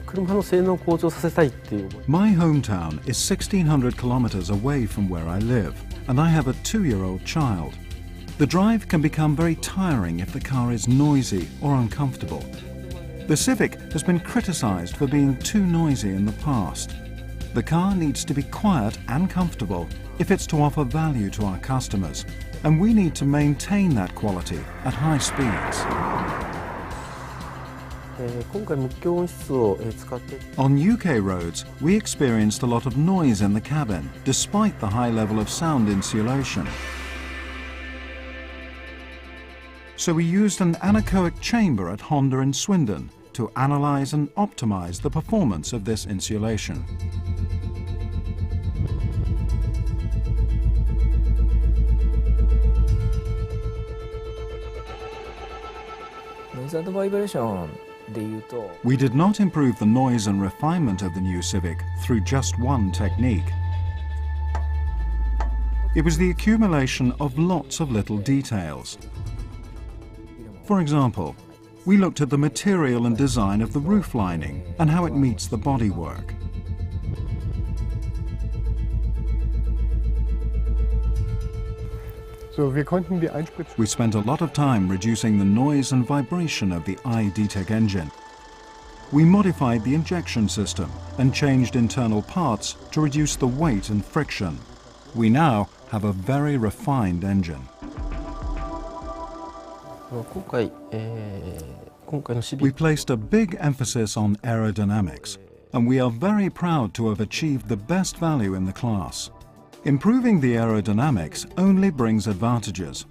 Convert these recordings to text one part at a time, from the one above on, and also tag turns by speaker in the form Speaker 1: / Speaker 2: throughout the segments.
Speaker 1: 車の性能を向上させたいっていう思い。
Speaker 2: My hometown is 1,600 kilometers away from where I live, and I have a 2-year-old child. The drive can become very tiring if the car is noisy or uncomfortable. The Civic has been criticized for being too noisy in the past. The car needs to be quiet and comfortable if it's to offer value to our customers, and we need to maintain that quality at high speeds.
Speaker 1: 今回無響音質を使って
Speaker 2: On UK roads, we experienced a lot of noise in the cabin, despite the high level of sound insulation. So we used an anechoic chamber at Honda in Swindon to analyse and optimise the performance of this insulation. We did not improve the noise and refinement of the new Civic through just one technique. It was the accumulation of lots of little details. For example, we looked at the material and design of the roof lining and how it meets the bodywork. We spent a lot of time reducing the noise and vibration of the iDTEC engine. We modified the injection system and changed internal parts to reduce the weight and friction. We now have a very refined engine. We placed a big emphasis on aerodynamics, and we are very proud to have achieved the best value in the class. Improving the aerodynamics only brings advantages.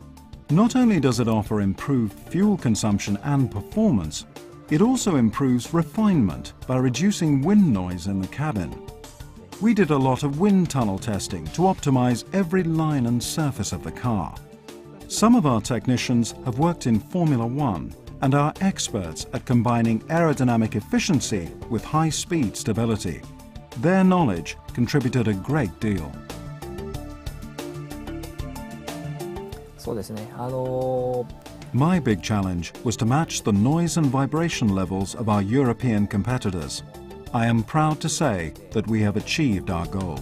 Speaker 2: Not only does it offer improved fuel consumption and performance, it also improves refinement by reducing wind noise in the cabin. We did a lot of wind tunnel testing to optimize every line and surface of the car. Some of our technicians have worked in Formula One and are experts at combining aerodynamic efficiency with high-speed stability. Their knowledge contributed a great deal. My big challenge was to match the noise and vibration levels of our European competitors. I am proud to say that we have achieved our goal.